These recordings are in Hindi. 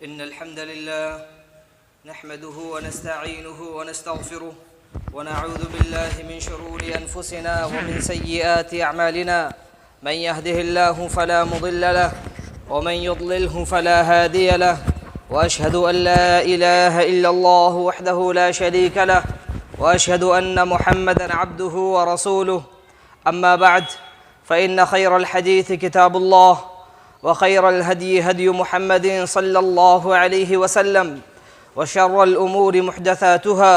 इन्नल हम्दुलिल्लाह नहमदुहु व नस्तईनुहु व नस्तगफिरुह व नऊज़ु बिल्लाहि मिन शुरूरि अनफुसिना व मिन सय्यिआति अअमालिना मन यहदिहिल्लाहु फला मुदिल्ल लहु व मन युद्लिलहु फला हादिय लहु व अशहदु अन ला इलाहा इल्लल्लाहु वहदहु ला शरीका लहु व अशहदु अन्न मुहम्मदन अब्दुहु व रसूलुहु अम्मा बअद फ़इन्न खैरल हदीस किताबुल्लाह व खैरल हदी हदी मुहम्मद सल्लल्लाहु अलैहि वसल्लम व शर्रल उमूरि मुहदसातुहा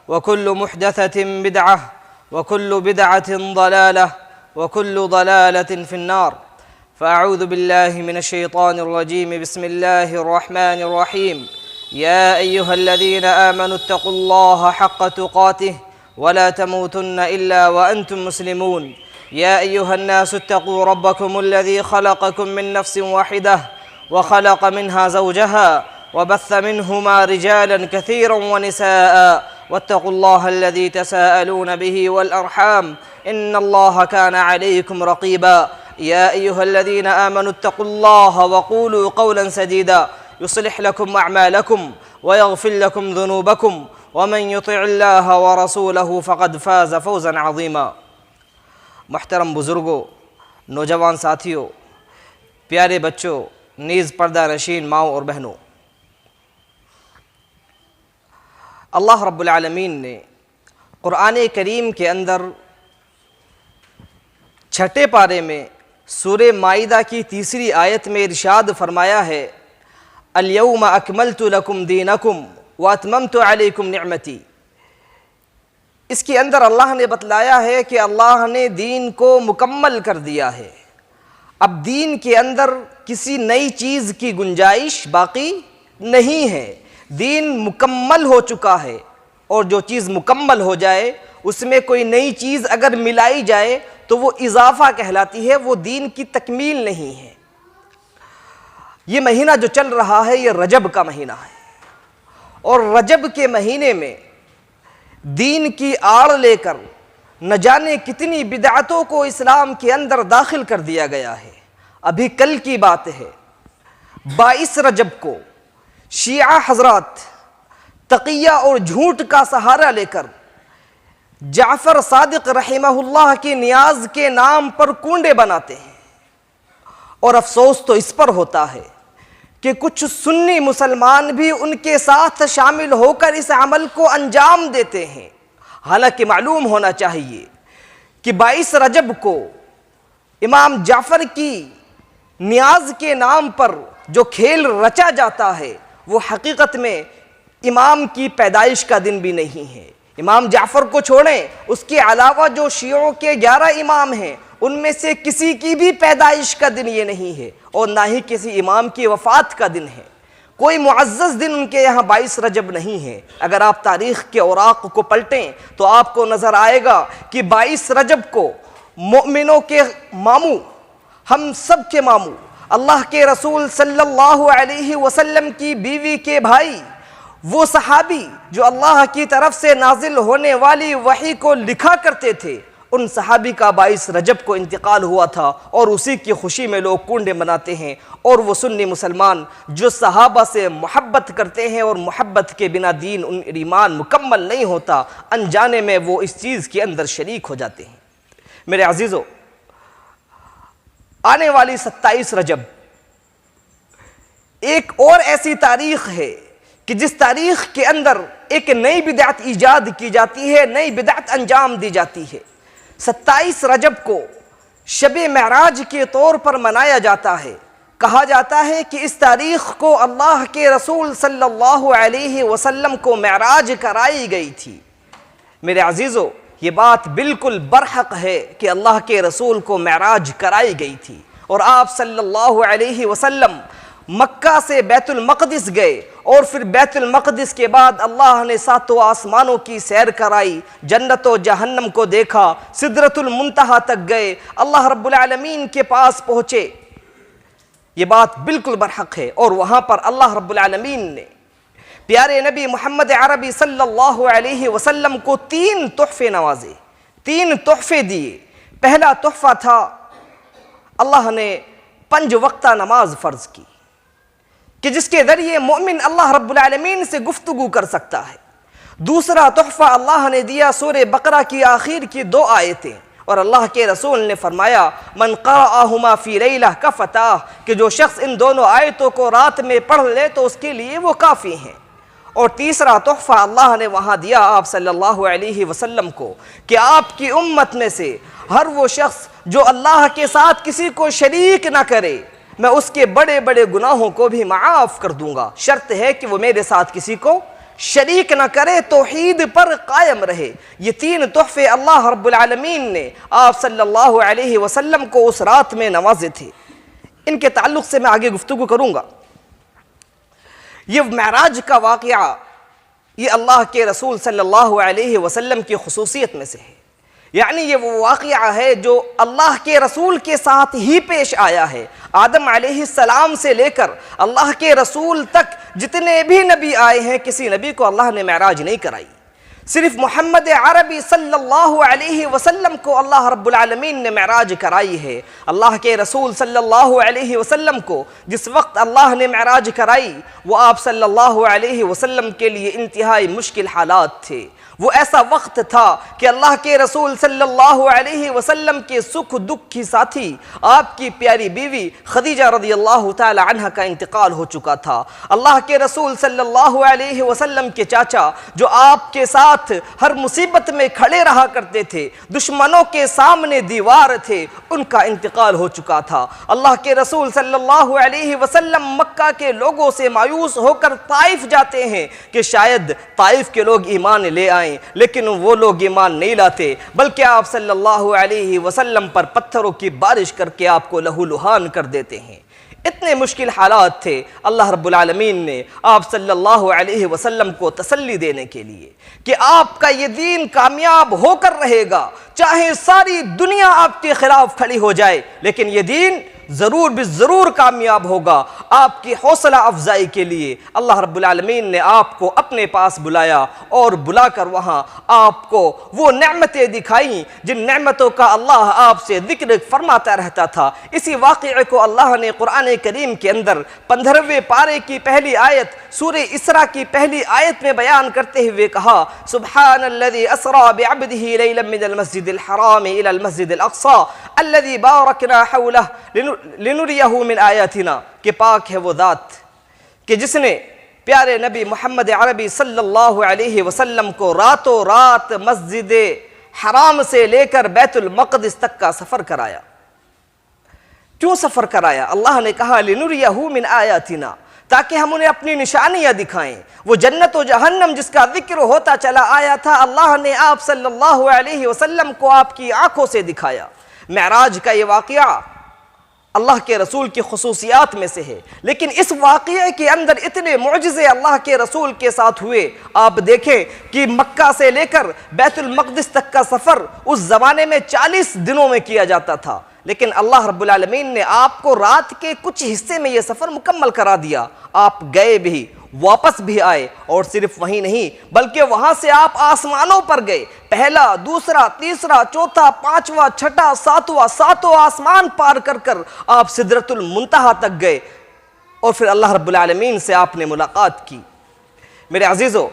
व कुल्लु मुहदसतिन बिदअह व कुल्लु बिदअतिन ज़लालह व कुल्लु ज़लालतिन फिन्नार फ़अऊज़ु बिल्लाहि मिनश शैतानिर रजीम बिस्मिल्लाहिर रहमानिर रहीम या अय्युहल्लज़ीना आमनुत्तक़ुल्लाहा हक़्क़ तुक़ातिह व ला तमूतुन्न इल्ला व अंतुम मुस्लिमून या अय्युहन्नासु इत्तक़ू रब्बकुमुल्लज़ी ख़लक़कुम मिन नफ़्सिन वाहिदह व ख़लक़ मिन्हा ज़ौजहा व बस्स मिन्हुमा रिजालन कसीरन व निसाअ वत्तक़ुल्लाहल्लज़ी तसाअलून बिही वल अर्हाम इन्नल्लाहा काना अलैकुम रक़ीबा या अय्युहल्लज़ीना आमनुत्तक़ुल्लाहा व क़ूलू क़ौलन सदीदा युस्लिह लकुम अअमालकुम व यग़फ़िर लकुम ज़ुनूबकुम व मन युतिइल्लाह व रसूलहु फ़क़द फ़ाज़ फ़ौज़न अज़ीमा। मुहतरम बुज़ुर्गों, नौजवान साथियों, प्यारे बच्चों, नीज़ पर्दा नशीन माओं और बहनों, अल्लाह रब्बुल आलमीन ने क़ुरान करीम के अंदर छठे पारे में सूरे माइदा की तीसरी आयत में इरशाद फरमाया है, अल यौम अकमलतु लकुम दीनकुम व अतममतु अलैकुम निअमती। इसके अंदर अल्लाह ने बतलाया है कि अल्लाह ने दीन को मुकम्मल कर दिया है। अब दीन के अंदर किसी नई चीज़ की गुंजाइश बाकी नहीं है। दीन मुकम्मल हो चुका है और जो चीज़ मुकम्मल हो जाए उसमें कोई नई चीज़ अगर मिलाई जाए तो वो इजाफा कहलाती है, वो दीन की तकमील नहीं है। ये महीना जो चल रहा है ये रजब का महीना है और रजब के महीने में दीन की आड़ लेकर न जाने कितनी बिदअतों को इस्लाम के अंदर दाखिल कर दिया गया है। अभी कल की बात है, 22 रजब को शिया हजरात तकिया और झूठ का सहारा लेकर जाफर सादिक रहमहुल्लाह की नियाज के नाम पर कुंडे बनाते हैं। और अफसोस तो इस पर होता है कि कुछ सुन्नी मुसलमान भी उनके साथ शामिल होकर इस अमल को अंजाम देते हैं। हालांकि मालूम होना चाहिए कि 22 रजब को इमाम जाफर की नियाज के नाम पर जो खेल रचा जाता है वो हकीकत में इमाम की पैदाइश का दिन भी नहीं है। इमाम जाफर को छोड़ें, उसके अलावा जो शियों के 11 इमाम हैं उनमें से किसी की भी पैदाइश का दिन ये नहीं है और ना ही किसी इमाम की वफ़ात का दिन है। कोई मुअज़्ज़ज़ दिन उनके यहाँ 22 रजब नहीं है। अगर आप तारीख़ के औराक़ को पलटें तो आपको नज़र आएगा कि 22 रजब को मोमिनों के मामू, हम सब के मामू, अल्लाह के रसूल सल्लल्लाहु अलैहि वसल्लम की बीवी के भाई, वो सहाबी जो अल्लाह की तरफ से नाजिल होने वाली वही को लिखा करते थे, उन सहाबी का 22 रजब को इंतकाल हुआ था और उसी की खुशी में लोग कुंडे मनाते हैं। और वो सुन्नी मुसलमान जो सहाबा से मोहब्बत करते हैं और मोहब्बत के बिना दीन उन ईमान मुकम्मल नहीं होता, अनजाने में वो इस चीज़ के अंदर शरीक हो जाते हैं। मेरे अजीज़ों, आने वाली 27 रजब एक और ऐसी तारीख़ है कि जिस तारीख़ के अंदर एक नई बिदअत ईजाद की जाती है, नई बिदअत अंजाम दी जाती है। 27 रजब को शब-ए मेराज के तौर पर मनाया जाता है। कहा जाता है कि इस तारीख़ को अल्लाह के रसूल सल्लल्लाहु अलैहि वसल्लम को मेराज कराई गई थी। मेरे अजीज़ों, ये बात बिल्कुल बरहक है कि अल्लाह के रसूल को मेराज कराई गई थी और आप सल्लल्लाहु अलैहि वसल्लम मक्का से बैतुल मक़दिस गए और फिर बैतुल मक़दिस के बाद अल्लाह ने 7 आसमानों की सैर कराई, जन्नत और जहन्नम को देखा, सिदरतुल मुंतहा तक गए, अल्लाह रब्बुल आलमीन के पास पहुँचे। ये बात बिल्कुल बरहक है। और वहाँ पर अल्लाह रब्बुल आलमीन ने प्यारे नबी मोहम्मद अरबी सल्लल्लाहु अलैहि वसल्लम को 3 तोहफ़े नवाजे, 3 तोहफ़े दिए। पहला तोहफ़ा था अल्लाह ने 5 वक्ता नमाज फ़र्ज़ की। कि जिसके ज़रिए मोमिन अल्लाह रब्बुल आलमीन से गुफ्तगू कर सकता है। दूसरा तोहफ़ा अल्लाह ने दिया सूरह बकरा की आखिर की 2 आयतें, और अल्लाह के रसूल ने फरमाया मन क़रअहुमा फ़ी लैला कफ़ताह, कि जो शख्स इन दोनों आयतों को रात में पढ़ ले तो उसके लिए वो काफ़ी हैं। और तीसरा तोहफ़ा अल्लाह ने वहाँ दिया आप सल्लल्लाहु अलैहि वसल्लम को कि आपकी उम्मत में से हर वो शख्स जो अल्लाह के साथ किसी को शरीक ना करे, मैं उसके बड़े बड़े गुनाहों को भी माफ़ कर दूंगा। शर्त है कि वो मेरे साथ किसी को शरीक न करे, तौहीद पर कायम रहे। ये 3 तोहफे अल्लाह रब्बुल आलमीन ने आप सल्लल्लाहु अलैहि वसल्लम को उस रात में नवाजे थे। इनके ताल्लुक से मैं आगे गुफ्तगू करूंगा। ये मेराज का वाक़या ये अल्लाह के रसूल सल्लल्लाहु अलैहि वसल्लम की खुसूसियत में से है। यानी ये वो वाक़या है जो अल्लाह के रसूल के साथ ही पेश आया है। आदम अलैहिस्सलाम से लेकर अल्लाह के रसूल तक जितने भी नबी आए हैं, किसी नबी को अल्लाह ने मेराज नहीं कराई। सिर्फ मोहम्मद अरबी सल्लल्लाहु अलैहि वसल्लम को अल्लाह रब्बुल आलमीन ने मेराज कराई है। अल्लाह के रसूल सल्लल्लाहु अलैहि वसल्लम को जिस वक्त अल्लाह ने मेराज कराई, वो आप सल्लल्लाहु अलैहि वसल्लम के लिए इंतहाई मुश्किल हालात थे। वो ऐसा वक्त था कि अल्लाह के रसूल सल्लल्लाहु अलैहि वसल्लम के सुख दुख की साथी आपकी प्यारी बीवी खदीजा रज़ियल्लाहु ताला अन्हा का इंतकाल हो चुका था। अल्लाह के रसूल सल्लल्लाहु अलैहि वसल्लम के चाचा जो आपके साथ हर मुसीबत में खड़े रहा करते थे, दुश्मनों के सामने दीवार थे, उनका इंतकाल हो चुका था। अल्लाह के रसूल सल्लल्लाहु अलैहि वसल्लम मक्का के लोगों से मायूस होकर ताइफ जाते हैं कि शायद ताइफ के लोग ईमान ले आए, लेकिन वो लोग ईमान नहीं लाते, बल्कि आप सल्लल्लाहु अलैहि वसल्लम पर पत्थरों की बारिश करके आपको लहूलुहान कर देते हैं। इतने मुश्किल हालात थे। अल्लाह रब्बुल आलमीन ने आप सल्लल्लाहु अलैहि वसल्लम को तसल्ली देने के लिए कि आपका ये दीन कामयाब होकर रहेगा, चाहे सारी दुनिया आपके खिलाफ खड़ी हो जाए, लेकिन ये दीन ज़रूर भी ज़रूर कामयाब होगा। आपकी हौसला अफजाई के लिए अल्लाह रब्बुल आलमीन ने आपको अपने पास बुलाया और बुलाकर वहाँ आपको वो नेमतें दिखाई जिन नेमतों का अल्लाह आपसे जिक्र फरमाता रहता था। इसी वाक़े को अल्लाह ने कुरान करीम के अंदर 15वें पारे की पहली आयत सूरह इसरा की पहली आयत में बयान करते हुए कहा, सुब्हानल्लज़ी असरा बिअब्दिही लैलन मिनल मस्जिदिल हराम इलल मस्जिदिल अक़सा अल्लज़ी बारकना हौलहु लिनुरियहु मिन आयातिना, कि पाक है वो ज़ात कि जिसने प्यारे नबी मोहम्मद अरबी सल्लल्लाहु अलैहि वसल्लम को रातों रात मस्जिद हराम से लेकर बैतुल मक़दिस तक का सफ़र कराया। क्यों सफ़र कराया? अल्लाह ने कहा लिनुरियहु मिन आयातिना, ताकि हम उन्हें अपनी निशानियाँ दिखाएं। वो जन्नत और जहन्नम जिसका जिक्र होता चला आया था, अल्लाह ने आप सल्लल्लाहु अलैहि वसल्लम को आपकी आँखों से दिखाया। मेराज का ये वाक़या अल्लाह के रसूल की खुसूसियात में से है, लेकिन इस वाक़ये के अंदर इतने मुअजिज़े अल्लाह के रसूल के साथ हुए। आप देखें कि मक्का से लेकर बैतुल मक़दिस तक का सफ़र उस ज़माने में 40 दिनों में किया जाता था, लेकिन अल्लाह रब्बुल आलमीन ने आपको रात के कुछ हिस्से में यह सफ़र मुकम्मल करा दिया। आप गए भी, वापस भी आए, और सिर्फ वहीं नहीं बल्कि वहां से आप आसमानों पर गए। पहला, दूसरा, तीसरा, चौथा, पांचवा, छठा, सातवां, सातों आसमान पार कर कर आप सिदरतुल मुंतहा तक गए, और फिर अल्लाह रब्बुल आलमीन से आपने मुलाकात की। मेरे अजीजों,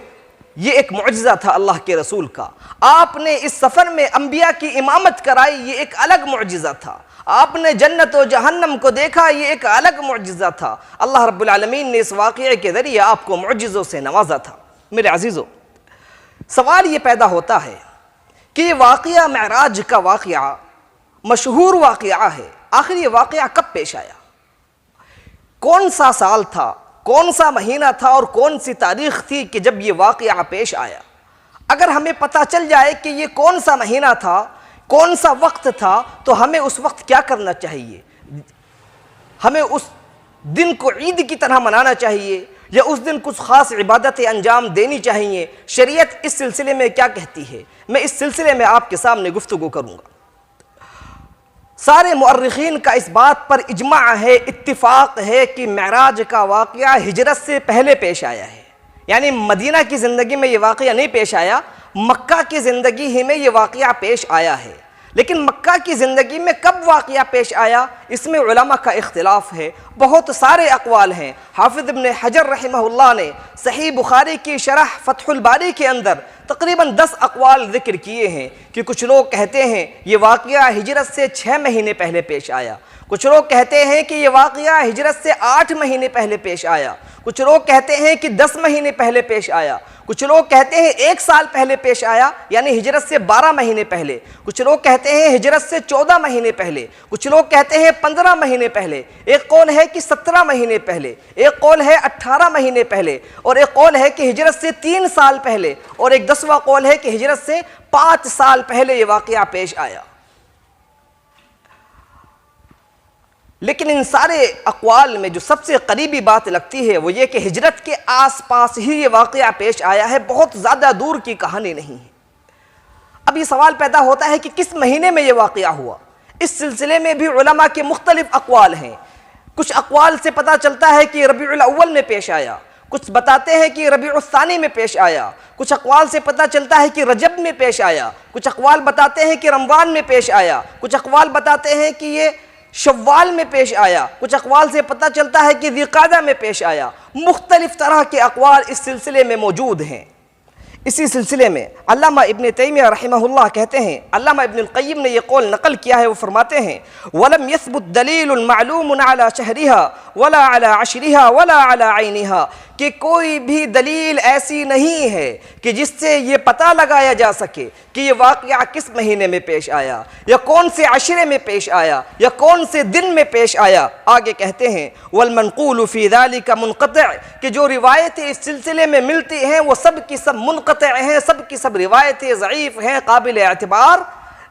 ये एक मुअजिज़ा था अल्लाह के रसूल का। आपने इस सफ़र में अंबिया की इमामत कराई, ये एक अलग मुअजिज़ा था। आपने जन्नत और जहन्नम को देखा, ये एक अलग मुअजिज़ा था। अल्लाह रब्बुल आलमीन ने इस वाक़ये के ज़रिए आपको मुअजिज़ों से नवाजा था। मेरे अजीज़ों, सवाल ये पैदा होता है कि ये वाक़या मेराज का वाक़या मशहूर वाक़या है, आखिर ये वाक़या कब पेश आया? कौन सा साल था, कौन सा महीना था और कौन सी तारीख़ थी कि जब ये वाक़या पेश आया? अगर हमें पता चल जाए कि ये कौन सा महीना था, कौन सा वक्त था, तो हमें उस वक्त क्या करना चाहिए? हमें उस दिन को ईद की तरह मनाना चाहिए या उस दिन कुछ ख़ास इबादतें अंजाम देनी चाहिए? शरीयत इस सिलसिले में क्या कहती है, मैं इस सिलसिले में आपके सामने गुफ्तगू करूँगा। सारे मुअर्रिखीन का इस बात पर इजमा है, इत्तिफाक है कि मेराज का वाक़या हिजरत से पहले पेश आया है। यानी मदीना की ज़िंदगी में ये वाक़या नहीं पेश आया, मक्का की ज़िंदगी ही में ये वाक़या पेश आया है। लेकिन मक्का की ज़िंदगी में कब वाक़या पेश आया, इसमें उलमा का इख्तिलाफ है, बहुत सारे अक़वाल हैं। हाफिज़ इब्न हजर रहमहुल्लाह ने सही बुखारी की शरह फ़तहुल बारी के अंदर तकरीबन 10 अक़वाल ज़िक्र किए हैं कि कुछ लोग कहते हैं ये वाक़या हिजरत से 6 महीने पहले पेश आया, कुछ लोग कहते हैं कि ये वाक़या हिजरत से 8 महीने पहले पेश आया, कुछ लोग कहते हैं कि 10 महीने पहले पेश आया, कुछ लोग कहते हैं 1 साल पहले पेश आया यानी हिजरत से 12 महीने पहले, कुछ लोग कहते हैं हिजरत से 14 महीने पहले, कुछ लोग कहते हैं 15 महीने पहले, एक कौल है कि 17 महीने पहले, एक कौल है 18 महीने पहले, और एक कौल है कि हिजरत से 3 साल पहले, और एक 10वां कौल है कि हिजरत से 5 साल पहले ये वाक़या पेश आया। लेकिन इन सारे अक़वाल में जो सबसे करीबी बात लगती है वो ये कि हिजरत के आसपास ही ये वाक़या पेश आया है, बहुत ज़्यादा दूर की कहानी नहीं है। अब ये सवाल पैदा होता है कि किस महीने में ये वाक़या हुआ। इस सिलसिले में भी उलमा के मुख्तलिफ अक़वाल हैं। कुछ अक़वाल से पता चलता है कि रबीउल अव्वल में पेश आया, कुछ बताते हैं कि रबीउल सानी में पेश आया, कुछ अक़वाल से पता चलता है कि रजब में पेश आया, कुछ अक़वाल बताते हैं कि रमज़ान में पेश आया, कुछ अक़वाल बताते हैं कि ये शव्वाल में पेश आया, कुछ अक़वाल से पता चलता है कि ज़िलक़ादा में पेश आया। मुख्तलिफ तरह के अक़वाल इस सिलसिले में मौजूद हैं। इसी सिलसिले में अल्लामा इब्न तैमिया रहमहुल्लाह कहते हैं, अल्लामा इब्नुल क़य्यिम ने यह कौल नकल किया है, वो फरमाते हैं वलम यस्बुत दलीलुन मालूमुन अला शहरिहा वला अला अशरिहा वला अला ऐनिहा, कि कोई भी दलील ऐसी नहीं है कि जिससे ये पता लगाया जा सके कि ये वाक़या किस महीने में पेश आया या कौन से अशरे में पेश आया या कौन से दिन में पेश आया। आगे कहते हैं वल मनक़ूलु फ़ी ज़ालिका मुनक़ति', कि जो रिवायतें इस सिलसिले में मिलती हैं वो सब की सब मुनक़ति' हैं, सब की सब रिवायतें ज़ईफ़ हैं, काबिल एतबार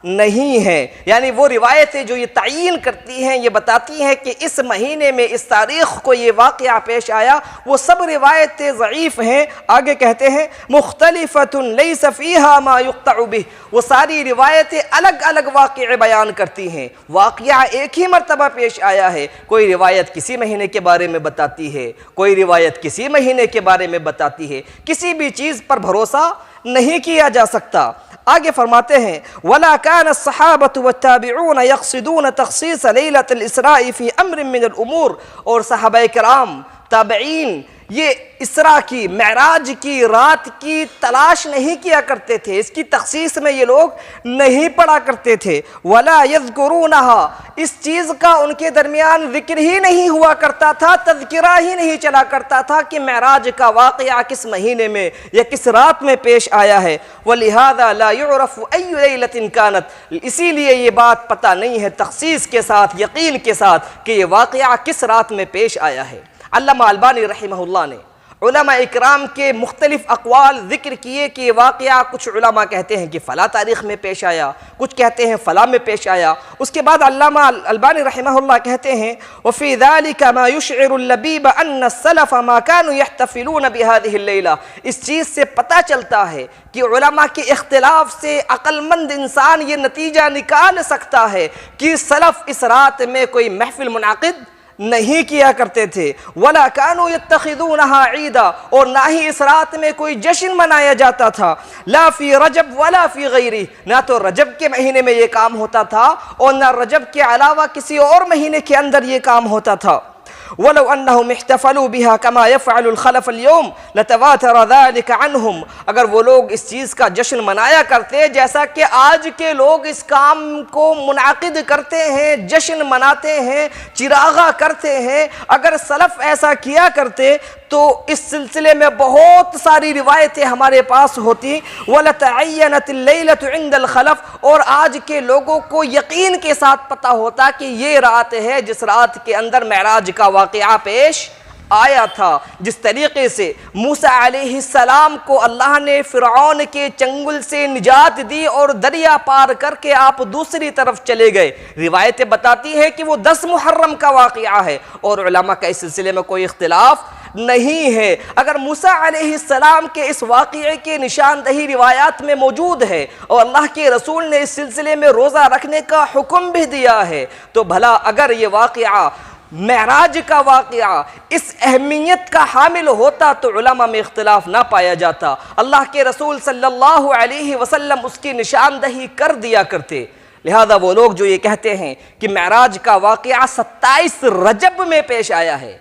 नहीं है। यानी वो रिवायतें जो ये तयीन करती हैं, ये बताती हैं कि इस महीने में इस तारीख़ को ये वाक़या पेश आया, वो सब रिवायतें ज़ईफ़ हैं। आगे कहते हैं मुख्तलिफ़तुन लैसा फ़ीहा मा युक़्तअ बिह, वो सारी रिवायतें अलग अलग वाक़ये बयान करती हैं, वाक़या एक ही मरतबा पेश आया है। कोई रिवायत किसी महीने के बारे में बताती है, कोई रिवायत किसी महीने के बारे में बताती है, किसी भी चीज़ पर भरोसा नहीं किया जा सकता। आगे फरमाते हैं वला कान अस्सहाबतु वत्ताबिऊन यक़सिदून तख़सीस लैलतुल इसराई फ़ी अम्रिन मिनल उमूर, और सहाबाए किराम ताबईन ये इसरा की, मेराज की रात की तलाश नहीं किया करते थे, इसकी तख़सीस में ये लोग नहीं पढ़ा करते थे। वला यज़कुरूनहा, इस चीज़ का उनके दरमियान ज़िक्र ही नहीं हुआ करता था, तज़किरा ही नहीं चला करता था कि मेराज का वाक़या किस महीने में या किस रात में पेश आया है। वलिहाज़ा ला युरफ़ु अय्यु लैलतिन कानत, इसीलिए ये बात पता नहीं है तख़सीस के साथ, यकीन के साथ कि ये वाक़या किस रात में पेश आया है। अल्लामा अलबानी रहमहुल्लाह ने उलमा इकराम के मुख्तलिफ अक़वाल ज़िक्र किए कि वाक़या, कुछ उलमा कहते हैं कि फ़ला तारीख़ में पेश आया, कुछ कहते हैं फ़ला में पेश आया। उसके बाद अल्लामा अलबानी रहमहुल्लाह कहते हैं वफ़ी ज़ालिका मा युशइरुल लबीब अन्न सलफ़ मा कानू यहतफ़िलून बिहाज़िहिल लैला, इस चीज़ से पता चलता है कि उलमा के इख्तिलाफ़ से अक़लमंद इंसान ये नतीजा निकाल सकता है कि सलफ़ इस रात में कोई महफ़िल मुनाक़िद नहीं किया करते थे। वला कानू यत्तखिदूनहा ईदा, और ना ही इस रात में कोई जश्न मनाया जाता था। ला फ़ी रजब वला फ़ी गैरी, ना तो रजब के महीने में ये काम होता था और ना रजब के अलावा किसी और महीने के अंदर ये काम होता था। वलो अन्नहुम इह्तफ़लू बिहा कमा यफ़अलुल खलफ़ अल-यौम लतवातरा ज़ालिका अन्हुम, अगर वो लोग इस चीज़ का जश्न मनाया करते जैसा कि आज के लोग इस काम को मुनाक़िद करते हैं, जश्न मनाते हैं, चिरागा करते हैं, अगर सलफ़ ऐसा किया करते तो इस सिलसिले में बहुत सारी रिवायतें हमारे पास होती। वलतअय्यनतिल लैलतु इंदल खलफ़, और आज के लोगों को यकीन के साथ पता होता कि ये रात है जिस रात के अंदर मेराज का वाक़या पेश आया था। जिस तरीके से मूसा अलैहिस्सलाम को अल्लाह ने फ़िरऔन के चंगुल से निजात दी और दरिया पार करके आप दूसरी तरफ चले गए, रिवायतें बताती हैं कि वो 10 मुहर्रम का वाक़या है, और उलमा का इस सिलसिले में कोई इख्तिलाफ नहीं है। अगर मूसा अलैहिस्सलाम के इस वाक़ये के निशानदही रिवायात में मौजूद है और अल्लाह के रसूल ने इस सिलसिले में रोज़ा रखने का हुक्म भी दिया है, तो भला अगर ये वाक़या मेराज का वाक़या इस अहमियत का हामिल होता तो उलमा में इख्तिलाफ ना पाया जाता। अल्लाह के रसूल सल्लल्लाहु अलैहि वसल्लम उसकी निशानदही कर दिया करते। लिहाजा वो लोग जो ये कहते हैं कि मेराज का वाक़या 27 रजब में पेश आया है,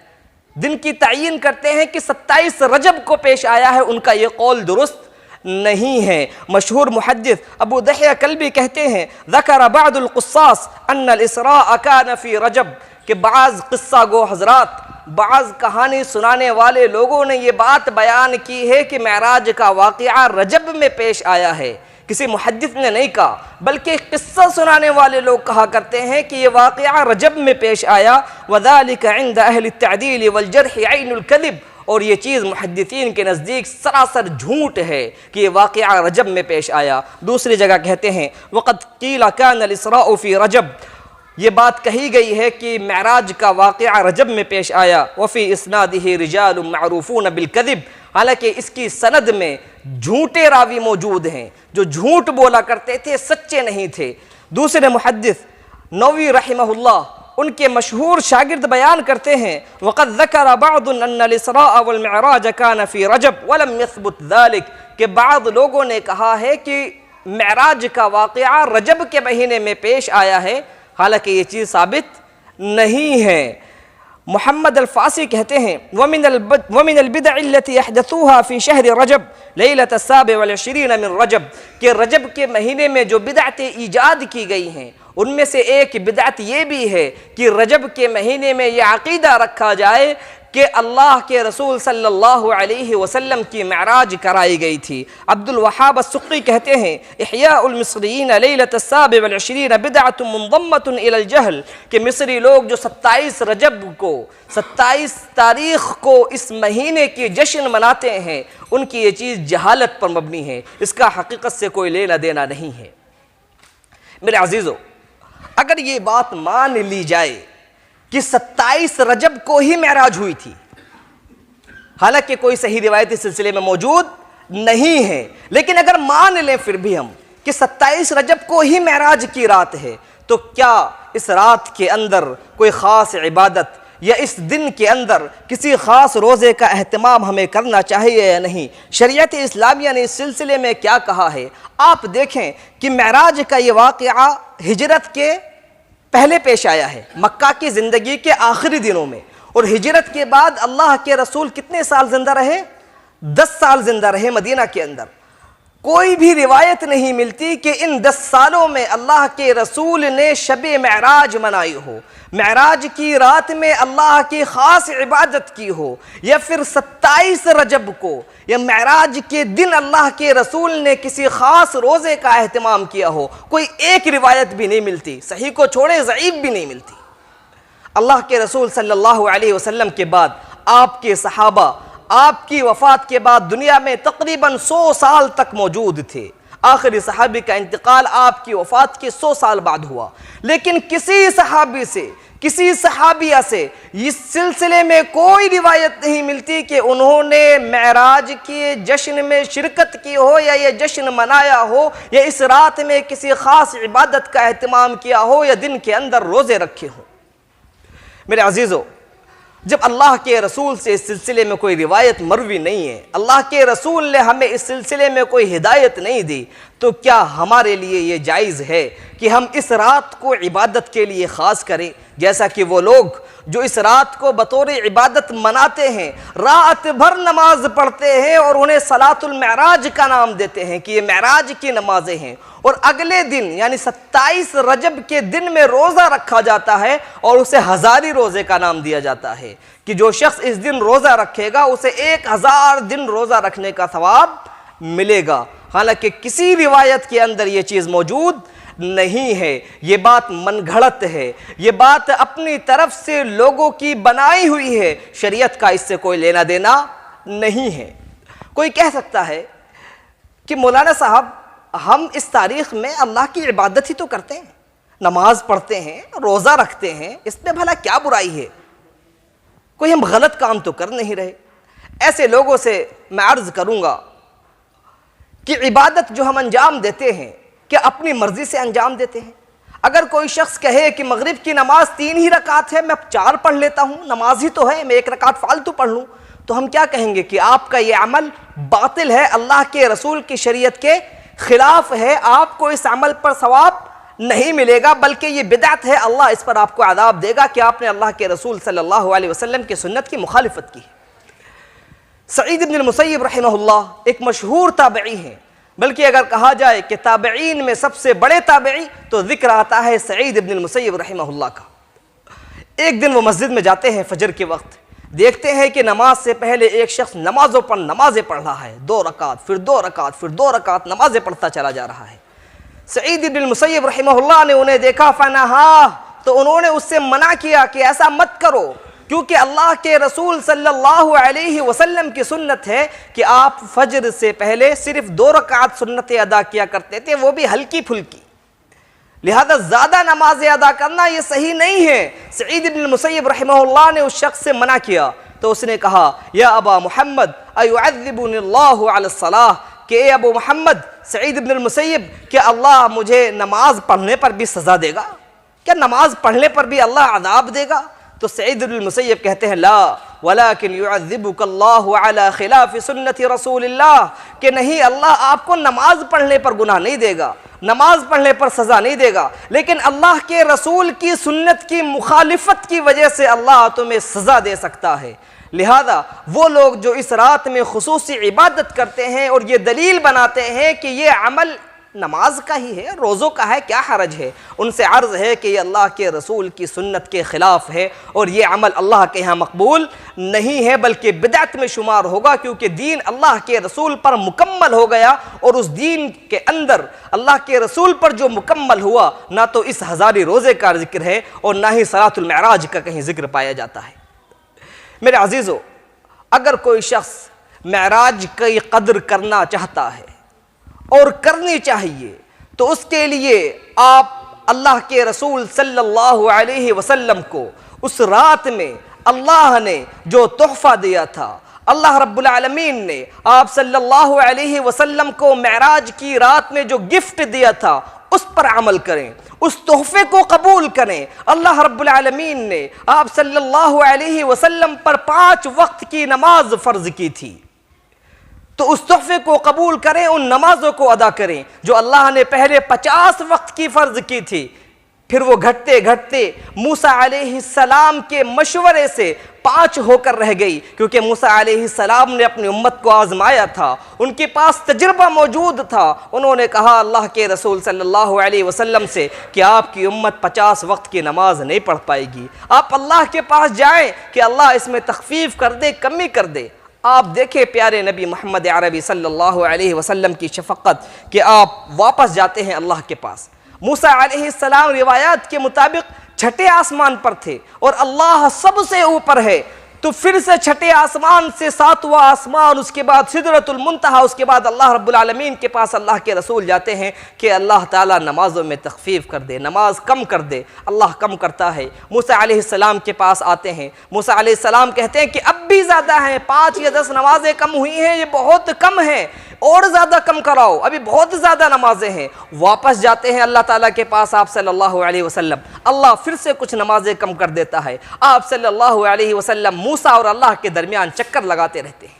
दिन की तयीन करते हैं कि 27 रजब को पेश आया है, उनका ये कौल दुरुस्त नहीं है। मशहूर मुहद्दिस अबू दहिया कल्बी कहते हैं ज़करा बअदुल क़ुस्सास अन्नल इसरा कान फ़ी रजब, कि बाज़ क़िस्सा गो हज़रात, बाज़ कहानी सुनाने वाले लोगों ने ये बात बयान की है कि मेराज का वाक़या रजब में पेश आया है। किसी मुहद्दिस ने नहीं कहा, बल्कि किस्सा सुनाने वाले लोग कहा करते हैं कि ये वाक़या रजब में पेश आया। वज़ालिका इंद अहल तअदील वल जर्ह ऐनुल कज़िब, और ये चीज़ मुहद्दिसीन के नज़दीक सरासर झूठ है कि ये वाक़या रजब में पेश आया। दूसरी जगह कहते हैं वक़द क़ील कानल इसराउ फ़ी रजब, ये बात कही गई है कि मेराज का वाक़या रजब में पेश आया। वफ़ी इस्नादिही रिजालुम मअरूफ़ून बिल कज़िब, हालांकि इसकी सनद में झूठे रावी मौजूद हैं जो झूठ बोला करते थे, सच्चे नहीं थे। दूसरे मुहद्दिस नववी रहमहुल्लाह, उनके मशहूर शागिर्द बयान करते हैं वक़द ज़करा बअदुन अन्नल इसरा वल मिअराज कान फ़ी रजब वलम यस्बुत ज़ालिक, कि बाद लोगों ने कहा है कि मेराज का वाक़या रजब के महीने में पेश आया है, हालांकि ये चीज़ साबित नहीं है। मोहम्मद अल-फासी कहते हैं वमिनल बिदअ अल्लती अहदसूहा फ़ी शहर रजब लैलत अस्साबिअ वल इश्रीन मिन रजब, कि रजब के महीने में जो बिदअतें ईजाद की गई हैं उनमें से एक बिदअत ये भी है कि रजब के महीने में यह अक़ीदा रखा जाए कि अल्लाह के रसूल सल्लल्लाहु अलैहि वसल्लम की मेराज कराई गई थी। अब्दुल वहाब अस्सुक़ी कहते हैं इहयाउल मिस्रीयीन लैलत अस्साबिअ वल इश्रीन बिदअतुन मुनज़म्मतुन इलल जहल, कि मिस्री लोग जो 27 रजब को, 27 तारीख़ को इस महीने की जश्न मनाते हैं, उनकी ये चीज़ जहालत पर मबनी है, इसका हकीकत से कोई लेना देना नहीं है। मेरे अज़ीज़ों, अगर ये बात मान ली जाए कि 27 रजब को ही मेराज हुई थी, हालांकि कोई सही रिवायत इस सिलसिले में मौजूद नहीं है, लेकिन अगर मान लें फिर भी हम कि 27 रजब को ही मेराज की रात है, तो क्या इस रात के अंदर कोई ख़ास इबादत या इस दिन के अंदर किसी ख़ास रोज़े का अहतमाम हमें करना चाहिए या नहीं? शरीयत इस्लामिया ने इस सिलसिले में क्या कहा है? आप देखें कि मेराज का ये वाक़या हिजरत के पहले पेश आया है, मक्का की ज़िंदगी के आखिरी दिनों में, और हिजरत के बाद अल्लाह के रसूल कितने साल ज़िंदा रहे? 10 साल ज़िंदा रहे मदीना के अंदर। कोई भी रिवायत नहीं मिलती कि इन 10 सालों में अल्लाह के रसूल ने शब-ए मेराज मनाई हो, मेराज की रात में अल्लाह की ख़ास इबादत की हो, या फिर 27 रजब को या मेराज के दिन अल्लाह के रसूल ने किसी ख़ास रोज़े का अहतमाम किया हो। कोई एक रिवायत भी नहीं मिलती, सही को छोड़े ज़ईफ़ भी नहीं मिलती। अल्लाह के रसूल सल्लल्लाहु अलैहि वसल्लम के बाद आपके सहाबा आपकी वफ़ात के बाद दुनिया में तकरीबन 100 साल तक मौजूद थे। आखिरी सहाबी का इंतकाल आपकी वफ़ात के 100 साल बाद हुआ, लेकिन किसी सहाबी से, किसी सहाबिया से इस सिलसिले में कोई रिवायत नहीं मिलती कि उन्होंने मेराज के जश्न में शिरकत की हो, या ये जश्न मनाया हो, या इस रात में किसी ख़ास इबादत का एहतमाम किया हो, या दिन के अंदर रोज़े रखे हों। मेरे अजीज़ों, जब अल्लाह के रसूल से इस सिलसिले में कोई रिवायत मरवी नहीं है, अल्लाह के रसूल ने हमें इस सिलसिले में कोई हिदायत नहीं दी, तो क्या हमारे लिए ये जायज़ है कि हम इस रात को इबादत के लिए ख़ास करें? जैसा कि वो लोग जो इस रात को बतौर इबादत मनाते हैं, रात भर नमाज पढ़ते हैं और उन्हें सलातुल मेराज का नाम देते हैं कि ये मेराज की नमाजें हैं, और अगले दिन यानी 27 रजब के दिन में रोज़ा रखा जाता है और उसे हज़ारी रोज़े का नाम दिया जाता है कि जो शख्स इस दिन रोज़ा रखेगा उसे 1000 दिन रोज़ा रखने का सवाब मिलेगा। हालांकि किसी रिवायत के अंदर ये चीज़ मौजूद नहीं है। ये बात मनगढ़ंत है, ये बात अपनी तरफ से लोगों की बनाई हुई है, शरीयत का इससे कोई लेना देना नहीं है। कोई कह सकता है कि मौलाना साहब, हम इस तारीख़ में अल्लाह की इबादत ही तो करते हैं, नमाज पढ़ते हैं, रोज़ा रखते हैं, इसमें भला क्या बुराई है? कोई हम गलत काम तो कर नहीं रहे। ऐसे लोगों से मैं अर्ज़ करूँगा कि इबादत जो हम अंजाम देते हैं, क्या अपनी मर्ज़ी से अंजाम देते हैं? अगर कोई शख्स कहे कि मगरिब की नमाज 3 ही रकात है, मैं 4 पढ़ लेता हूँ, नमाज ही तो है, मैं 1 रकात फालतू पढ़ लूँ, तो हम क्या कहेंगे कि आपका ये अमल बातिल है, अल्लाह के रसूल की शरीयत के खिलाफ है, आपको इस अमल पर सवाब नहीं मिलेगा, बल्कि ये बिदअत है, अल्लाह इस पर आपको अज़ाब देगा कि आपने अल्लाह के रसूल सल्लल्लाहु अलैहि वसल्लम की सुन्नत की मुखालिफत की। सईद इब्न मुसय्यब रहमहुल्लाह एक मशहूर ताबई हैं, बल्कि अगर कहा जाए कि ताबईन में सबसे बड़े ताबई तो जिक्र आता है सईद इब्न मुसय्यब रहमहुल्लाह का। एक दिन वो मस्जिद में जाते हैं फजर के वक्त, देखते हैं कि नमाज से पहले एक शख्स नमाज़ों पर नमाजें पढ़ रहा है, 2 रकात फिर 2 रकात फिर 2 रकात नमाजें पढ़ता चला जा रहा है। सईद इब्न मुसय्यब रहमहुल्लाह ने उन्हें देखा, फनहा, तो उन्होंने उससे मना किया कि ऐसा मत करो, क्योंकि अल्लाह के रसूल सल्लल्लाहु अलैहि वसल्लम की सुन्नत है कि आप फजर से पहले सिर्फ 2 रकात सुन्नतें अदा किया करते थे, वो भी हल्की फुल्की, लिहाजा ज़्यादा नमाजें अदा करना ये सही नहीं है। सईद इब्न मुसय्यब रहमहुल्लाह ने उस शख्स से मना किया, तो उसने कहा, या अबा मुहम्मद अयुअज़्ज़िबुनिल्लाहु अला सलाह, कि ए अबू मोहम्मद, सईद इब्न मुसय्यब, क्या अल्लाह मुझे नमाज पढ़ने पर भी सज़ा देगा? क्या नमाज पढ़ने पर भी अल्लाह अज़ाब देगा? तो सईद इब्न मुसय्यब कहते हैं, ला वलाकिन युअज़्ज़िबुकल्लाहु अला खिलाफ़ि सुन्नति रसूलिल्लाह, कि नहीं, अल्लाह आपको नमाज पढ़ने पर गुनाह नहीं देगा, नमाज पढ़ने पर सज़ा नहीं देगा, लेकिन अल्लाह के रसूल की सुन्नत की मुखालिफत की वजह से अल्लाह तुम्हें सज़ा दे सकता है। लिहाजा वो लोग जो इस रात में खुसूसी इबादत करते हैं और ये दलील बनाते हैं कि ये अमल नमाज का ही है, रोज़ों का है, क्या हरज है, उनसे अर्ज़ है कि ये अल्लाह के रसूल की सुन्नत के ख़िलाफ़ है और ये अमल अल्लाह के यहाँ मकबूल नहीं है, बल्कि बिदअत में शुमार होगा, क्योंकि दीन अल्लाह के रसूल पर मुकम्मल हो गया और उस दीन के अंदर अल्लाह के रसूल पर जो मुकम्मल हुआ, ना तो इस हज़ारी रोज़े का जिक्र है और ना ही सलातुल मेराज का कहीं जिक्र पाया जाता है। मेरे अजीज़ों, अगर कोई शख्स मेराज की कदर करना चाहता है और करनी चाहिए, तो उसके लिए आप अल्लाह के रसूल सल्लल्लाहु अलैहि वसल्लम को उस रात में अल्लाह ने जो तोहफ़ा दिया था, अल्लाह रब्बुल आलमीन ने आप सल्लल्लाहु अलैहि वसल्लम को मेराज की रात में जो गिफ्ट दिया था, उस पर अमल करें, उस तोहफे को कबूल करें। अल्लाह रब्बुल आलमीन ने आप सल्लल्लाहु अलैहि वसल्लम पर 5 वक्त की नमाज फ़र्ज की थी, तो उस तोहफे को कबूल करें, उन नमाजों को अदा करें जो अल्लाह ने पहले 50 वक्त की फ़र्ज की थी, फिर वो घटते घटते मूसा अलैहिस्सलाम के मशवरे से 5 होकर रह गई, क्योंकि मूसा अलैहिस्सलाम ने अपनी उम्मत को आजमाया था, उनके पास तजुर्बा मौजूद था। उन्होंने कहा अल्लाह के रसूल सल्लल्लाहु अलैहि वसल्लम से कि आपकी उम्मत 50 वक्त की नमाज नहीं पढ़ पाएगी, आप अल्लाह के पास जाएं कि अल्लाह इसमें तखफीफ कर दे, कमी कर दे। आप देखें प्यारे नबी मोहम्मद अरबी सल्लल्लाहु अलैहि वसल्लम की शफ़क़त कि आप वापस जाते हैं अल्लाह के पास। मूसा अलैहिस्सलाम रिवायात के मुताबिक छठे आसमान पर थे और अल्लाह सबसे ऊपर है, तो फिर से छठे आसमान से 7वां आसमान, उसके बाद सिदरतुल मुंतहा, उसके बाद अल्लाह रब्बुल आलमीन के पास अल्लाह के रसूल जाते हैं कि अल्लाह ताला नमाज़ों में तखफीफ कर दे, नमाज कम कर दे। अल्लाह कम करता है। मूसा अलैहिस्सलाम के पास आते हैं, मूसा अलैहिस्सलाम कहते हैं कि अब भी ज़्यादा हैं, 5 या 10 नमाजें कम हुई हैं, ये बहुत कम है, और ज़्यादा कम कराओ, अभी बहुत ज़्यादा नमाजें हैं। वापस जाते हैं अल्लाह ताला के पास आप सल्लल्लाहु अलैहि वसल्लम, अल्लाह फिर से कुछ नमाजें कम कर देता है। आप सल्लल्लाहु अलैहि वसल्लम मूसा और अल्लाह के दरमियान चक्कर लगाते रहते हैं।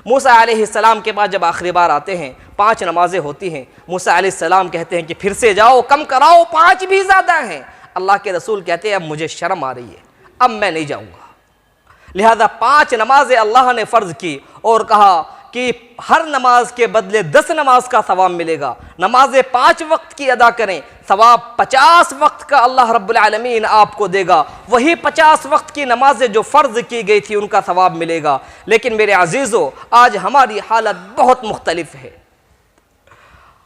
मूसा अलैहिस्सलाम के बाद जब आखिरी बार आते हैं, 5 नमाजें होती हैं, मूसा अलैहिस्सलाम कहते हैं कि फिर से जाओ, कम कराओ, 5 भी ज़्यादा हैं। अल्लाह के रसूल कहते हैं अब मुझे शर्म आ रही है, अब मैं नहीं जाऊँगा। लिहाजा 5 नमाजें अल्लाह ने फ़र्ज़ की और कहा कि हर नमाज के बदले 10 नमाज का सवाब मिलेगा। नमाजें 5 वक्त की अदा करें, सवाब 50 वक्त का अल्लाह रब्बुल आलमीन आपको देगा। वही 50 वक्त की नमाजें जो फ़र्ज की गई थी उनका सवाब मिलेगा। लेकिन मेरे अजीज़ों, आज हमारी हालत बहुत मुख्तलिफ है।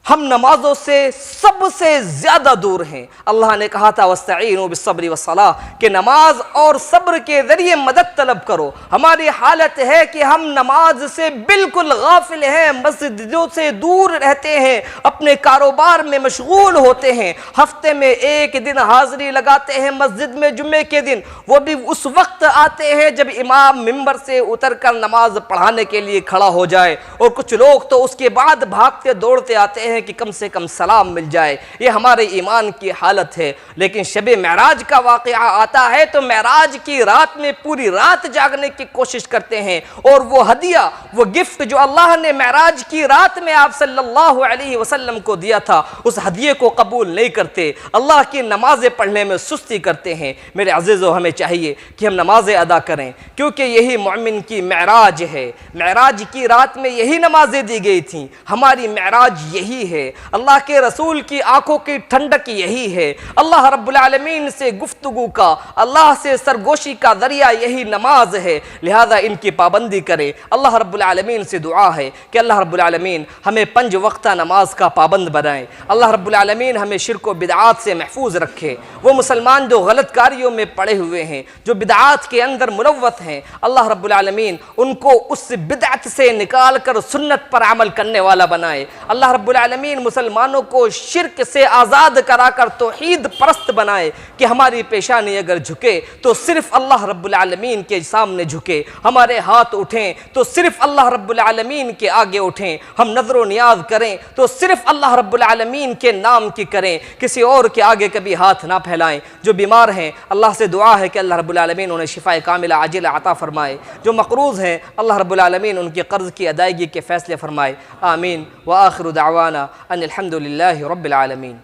हम नमाजों से सबसे ज़्यादा दूर हैं। अल्लाह ने कहा था वस्तईनु बिस्सब्रि वस्सलाह, कि नमाज और सब्र के ज़रिए मदद तलब करो। हमारी हालत है कि हम नमाज से बिल्कुल गाफिल हैं, मस्जिदों से दूर रहते हैं, अपने कारोबार में मशगूल होते हैं। हफ्ते में 1 दिन हाज़िरी लगाते हैं मस्जिद में जुम्मे के दिन, वो भी उस वक्त आते हैं जब इमाम मिंबर से उतर कर नमाज पढ़ाने के लिए खड़ा हो जाए, और कुछ लोग तो उसके बाद भागते दौड़ते आते हैं हैं कि कम से कम सलाम मिल जाए, ये हमारे ईमान की हालत है। लेकिन शब महराज का वाक़या आता है तो महराज की रात में पूरी रात जागने की कोशिश करते हैं, और वो हदिया, वो गिफ्ट जो अल्लाह ने महराज की रात में आप सल्लल्लाहु अलैहि वसल्लम को दिया था, उस हदिये को कबूल नहीं करते, अल्लाह की नमाज़ें पढ़ने में सुस्ती करते हैं। मेरे अज़ीज़ों, हमें चाहिए कि हम नमाज़ें अदा करें, क्योंकि यही मोमिन की महराज है। महराज की रात में यही नमाज़ें दी गई थी, हमारी महराज यही है। अल्लाह के रसूल की आंखों की ठंडक यही है। अल्लाह रब्बुल आलमीन से गुफ्तगू का, अल्लाह से सरगोशी का दरिया यही नमाज है। लिहाजा इनकी पाबंदी करें। अल्लाह रब्बुल आलमीन से दुआ है कि अल्लाह रब्बुल आलमीन हमें 5 वक्ता नमाज का पाबंद बनाए। अल्लाह रब्बुल आलमीन हमें शिर्क व बिदआत से महफूज रखे। वो मुसलमान जो गलत कारियों में पड़े हुए हैं, जो बिदआत के अंदर मुलव्वत हैं, अल्लाह रब्बुल आलमीन उनको उस बिदअत से निकाल कर सुन्नत पर अमल करने वाला बनाए। अल्लाह रब्बुल आलमीन मुसलमानों को शिर्क से आज़ाद कराकर तौहीद परस्त बनाए कि हमारी पेशानी अगर झुके तो सिर्फ अल्लाह रब्बुल आलमीन के सामने झुके, हमारे हाथ उठें तो सिर्फ अल्लाह रब्बुल आलमीन के आगे उठें, हम नज़र नियाज करें तो सिर्फ अल्लाह रब्बुल आलमीन के नाम की करें, किसी और के आगे कभी हाथ ना फैलाएं। जो बीमार हैं अल्लाह से दुआ है कि अल्लाह रब्बुल आलमीन उन्हें शिफाए कामिला आजिला अता फरमाए। जो मक़रूज़ हैं अल्लाह रब्बुल आलमीन उनके कर्ज़ की अदायगी के फ़ैसले फरमाए। आमीन व आखिरु दावाना अनिल हम्दुलिल्लाहि रब्बिल आलमीन।